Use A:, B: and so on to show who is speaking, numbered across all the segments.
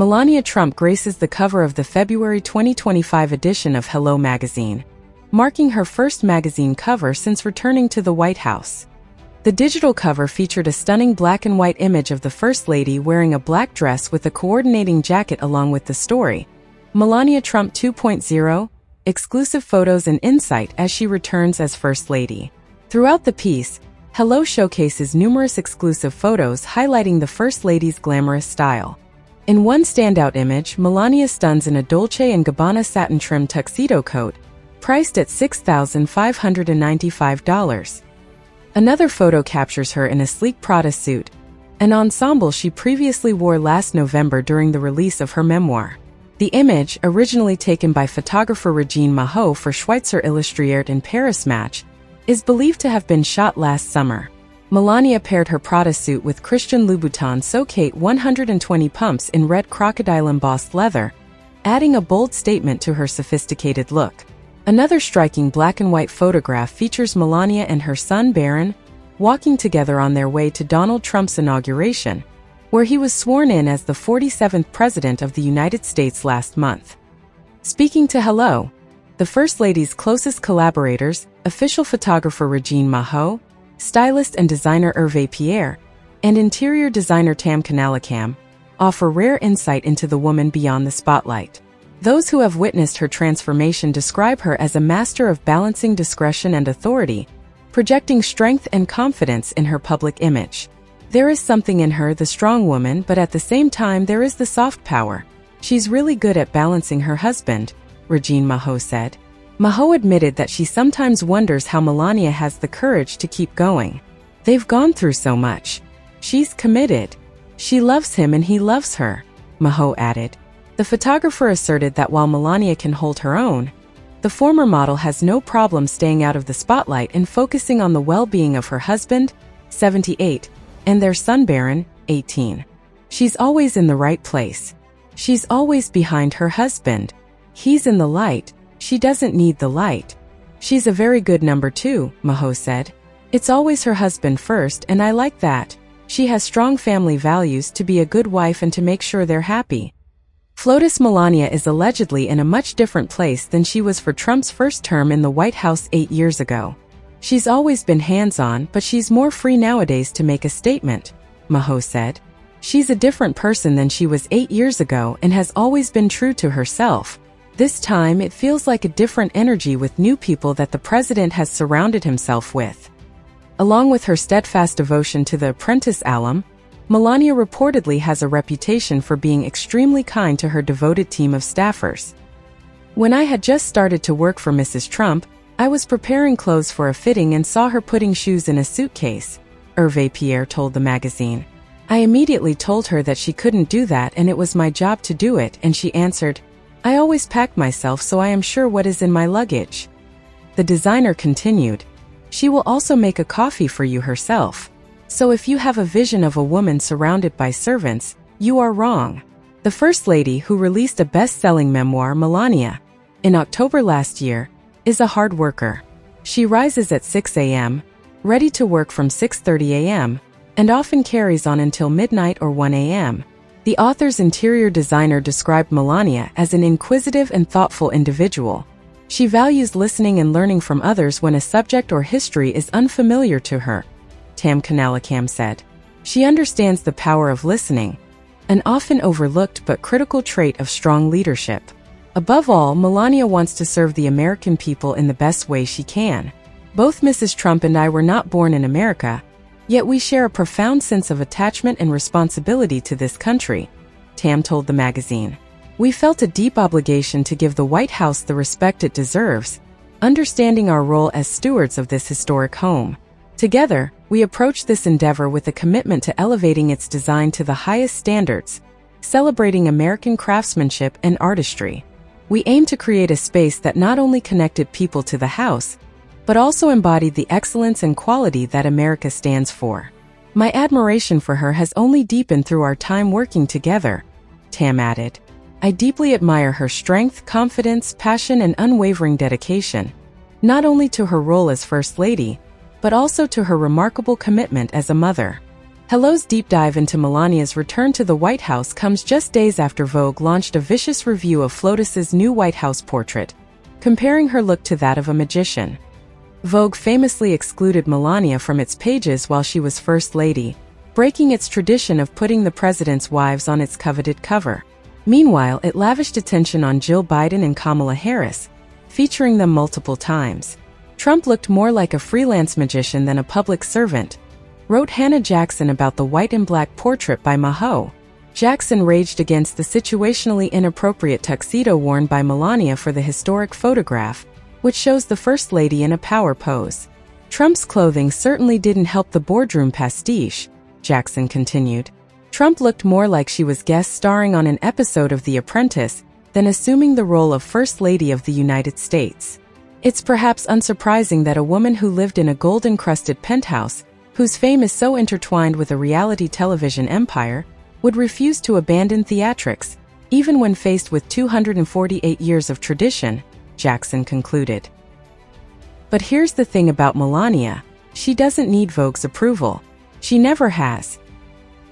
A: Melania Trump graces the cover of the February 2025 edition of Hello magazine, marking her first magazine cover since returning to the White House. The digital cover featured a stunning black and white image of the First Lady wearing a black dress with a coordinating jacket along with the story, Melania Trump 2.0, exclusive photos and insight as she returns as First Lady. Throughout the piece, Hello showcases numerous exclusive photos highlighting the First Lady's glamorous style. In one standout image, Melania stuns in a Dolce & Gabbana satin-trimmed tuxedo coat, priced at $6,595. Another photo captures her in a sleek Prada suit, an ensemble she previously wore last November during the release of her memoir. The image, originally taken by photographer Regine Mahot for Schweitzer Illustriert in Paris Match, is believed to have been shot last summer. Melania paired her Prada suit with Christian Louboutin Socate 120 pumps in red crocodile embossed leather, adding a bold statement to her sophisticated look. Another striking black and white photograph features Melania and her son Barron walking together on their way to Donald Trump's inauguration, where he was sworn in as the 47th President of the United States last month. Speaking to Hello, the First Lady's closest collaborators, official photographer Regine Mahot, stylist and designer Hervé Pierre, and interior designer Tam Kanalakam, offer rare insight into the woman beyond the spotlight. Those who have witnessed her transformation describe her as a master of balancing discretion and authority, projecting strength and confidence in her public image. There is something in her, the strong woman, but at the same time there is the soft power. She's really good at balancing her husband, Regine Mahot said. Mahot admitted that she sometimes wonders how Melania has the courage to keep going. They've gone through so much. She's committed. She loves him and he loves her, Mahot added. The photographer asserted that while Melania can hold her own, the former model has no problem staying out of the spotlight and focusing on the well-being of her husband, 78, and their son Barron, 18. She's always in the right place. She's always behind her husband. He's in the light. She doesn't need the light. She's a very good number two, Mahot said. It's always her husband first, and I like that. She has strong family values to be a good wife and to make sure they're happy. FLOTUS Melania is allegedly in a much different place than she was for Trump's first term in the White House 8 years ago. She's always been hands-on, but she's more free nowadays to make a statement, Mahot said. She's a different person than she was 8 years ago and has always been true to herself. This time it feels like a different energy with new people that the president has surrounded himself with. Along with her steadfast devotion to the Apprentice alum, Melania reportedly has a reputation for being extremely kind to her devoted team of staffers. When I had just started to work for Mrs. Trump, I was preparing clothes for a fitting and saw her putting shoes in a suitcase, Hervé Pierre told the magazine. I immediately told her that she couldn't do that and it was my job to do it, and she answered, I always pack myself so I am sure what is in my luggage. The designer continued, she will also make a coffee for you herself. So if you have a vision of a woman surrounded by servants, you are wrong. The First Lady, who released a best-selling memoir, Melania, in October last year, is a hard worker. She rises at 6 a.m., ready to work from 6:30 a.m., and often carries on until midnight or 1 a.m. The author's interior designer described Melania as an inquisitive and thoughtful individual. She values listening and learning from others when a subject or history is unfamiliar to her, Tam Kanalakam said. She understands the power of listening, an often overlooked but critical trait of strong leadership. Above all, Melania wants to serve the American people in the best way she can. Both Mrs. Trump and I were not born in America, yet we share a profound sense of attachment and responsibility to this country, Tam told the magazine. We felt a deep obligation to give the White House the respect it deserves, understanding our role as stewards of this historic home. Together, we approach this endeavor with a commitment to elevating its design to the highest standards, celebrating American craftsmanship and artistry. We aim to create a space that not only connected people to the house, but also embodied the excellence and quality that America stands for. My admiration for her has only deepened through our time working together, Tam added. I deeply admire her strength, confidence, passion, and unwavering dedication, not only to her role as First Lady, but also to her remarkable commitment as a mother. Hello's deep dive into Melania's return to the White House comes just days after Vogue launched a vicious review of FLOTUS's new White House portrait, comparing her look to that of a magician. Vogue famously excluded Melania from its pages while she was First Lady, breaking its tradition of putting the president's wives on its coveted cover. Meanwhile, it lavished attention on Jill Biden and Kamala Harris, featuring them multiple times. Trump looked more like a freelance magician than a public servant, wrote Hannah Jackson about the white and black portrait by Maho. Jackson raged against the situationally inappropriate tuxedo worn by Melania for the historic photograph, which shows the First Lady in a power pose. Trump's clothing certainly didn't help the boardroom pastiche, Jackson continued. Trump looked more like she was guest starring on an episode of The Apprentice than assuming the role of First Lady of the United States. It's perhaps unsurprising that a woman who lived in a gold-encrusted penthouse, whose fame is so intertwined with a reality television empire, would refuse to abandon theatrics, even when faced with 248 years of tradition, Jackson concluded. But here's the thing about Melania: she doesn't need Vogue's approval. She never has.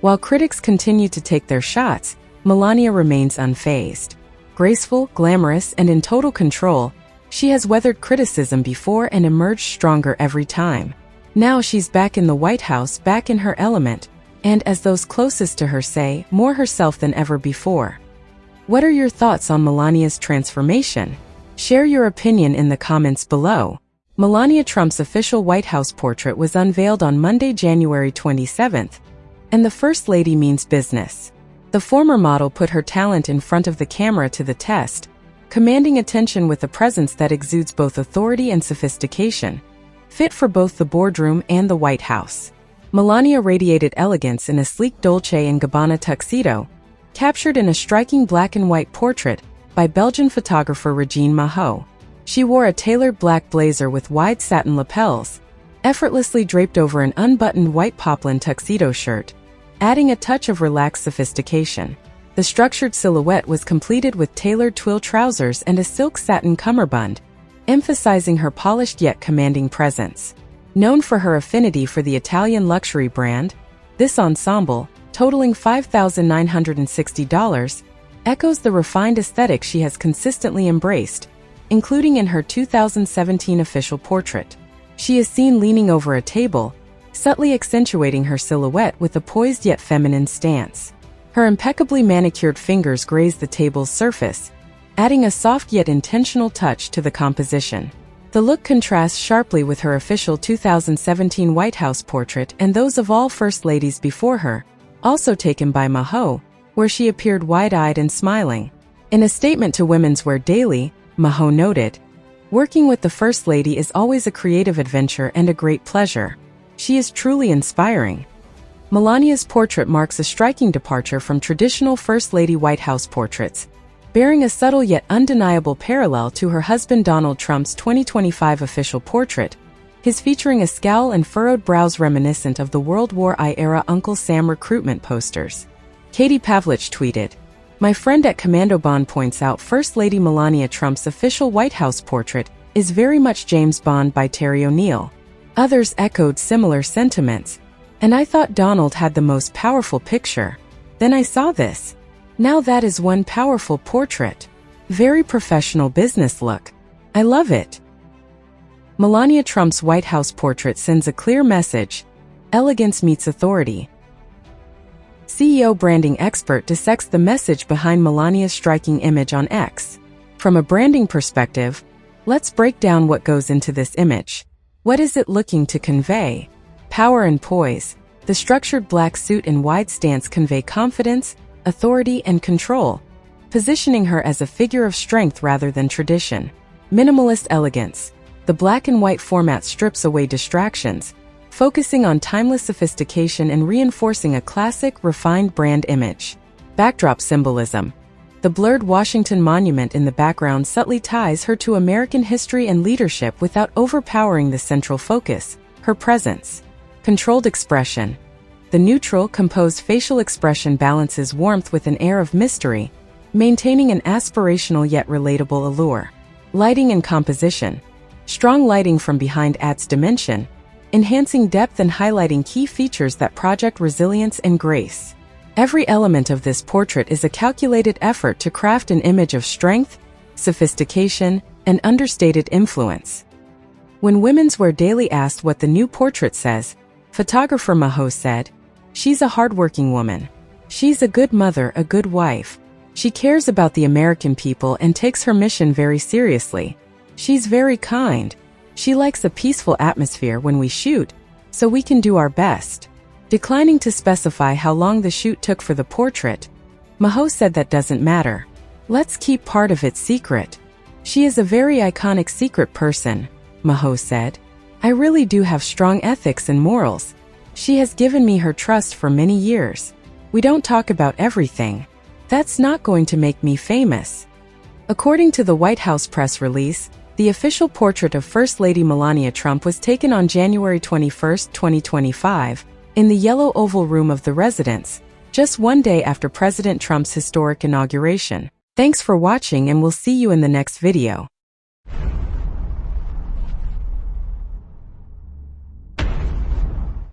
A: While critics continue to take their shots, Melania remains unfazed. Graceful, glamorous, and in total control, she has weathered criticism before and emerged stronger every time. Now she's back in the White House, back in her element, and as those closest to her say, more herself than ever before. What are your thoughts on Melania's transformation? Share your opinion in the comments below. Melania Trump's official White House portrait was unveiled on Monday, January 27th, and the First Lady means business. The former model put her talent in front of the camera to the test, commanding attention with a presence that exudes both authority and sophistication, fit for both the boardroom and the White House. Melania radiated elegance in a sleek Dolce & Gabbana tuxedo, captured in a striking black and white portrait by Belgian photographer Regine Maho. She wore a tailored black blazer with wide satin lapels, effortlessly draped over an unbuttoned white poplin tuxedo shirt, adding a touch of relaxed sophistication. The structured silhouette was completed with tailored twill trousers and a silk satin cummerbund, emphasizing her polished yet commanding presence. Known for her affinity for the Italian luxury brand, this ensemble, totaling $5,960, echoes the refined aesthetic she has consistently embraced, including in her 2017 official portrait. She is seen leaning over a table, subtly accentuating her silhouette with a poised yet feminine stance. Her impeccably manicured fingers graze the table's surface, adding a soft yet intentional touch to the composition. The look contrasts sharply with her official 2017 White House portrait and those of all First Ladies before her, also taken by Maho, where she appeared wide-eyed and smiling. In a statement to Women's Wear Daily, Maho noted, "Working with the First Lady is always a creative adventure and a great pleasure. She is truly inspiring." Melania's portrait marks a striking departure from traditional First Lady White House portraits, bearing a subtle yet undeniable parallel to her husband Donald Trump's 2025 official portrait, his featuring a scowl and furrowed brows reminiscent of the World War I-era Uncle Sam recruitment posters. Katie Pavlich tweeted, "My friend at Commando Bond points out First Lady Melania Trump's official White House portrait is very much James Bond by Terry O'Neill." Others echoed similar sentiments, "And I thought Donald had the most powerful picture. Then I saw this. Now that is one powerful portrait. Very professional business look. I love it." Melania Trump's White House portrait sends a clear message: elegance meets authority. CEO branding expert dissects the message behind Melania's striking image on X. From a branding perspective, let's break down what goes into this image. What is it looking to convey? Power and poise. The structured black suit and wide stance convey confidence, authority, and control, positioning her as a figure of strength rather than tradition. Minimalist elegance. The black and white format strips away distractions, focusing on timeless sophistication and reinforcing a classic, refined brand image. Backdrop symbolism. The blurred Washington Monument in the background subtly ties her to American history and leadership without overpowering the central focus, her presence. Controlled expression. The neutral, composed facial expression balances warmth with an air of mystery, maintaining an aspirational yet relatable allure. Lighting and composition. Strong lighting from behind adds dimension, enhancing depth and highlighting key features that project resilience and grace. Every element of this portrait is a calculated effort to craft an image of strength, sophistication, and understated influence. When Women's Wear Daily asked what the new portrait says, photographer Maho said, "She's a hardworking woman. She's a good mother, a good wife. She cares about the American people and takes her mission very seriously. She's very kind. She likes a peaceful atmosphere when we shoot, so we can do our best." Declining to specify how long the shoot took for the portrait, Maho said that doesn't matter. "Let's keep part of it secret. She is a very iconic secret person," Maho said. "I really do have strong ethics and morals. She has given me her trust for many years. We don't talk about everything. That's not going to make me famous." According to the White House press release, the official portrait of First Lady Melania Trump was taken on January 21, 2025, in the Yellow Oval Room of the residence, just one day after President Trump's historic inauguration. Thanks for watching, and we'll see you in the next video.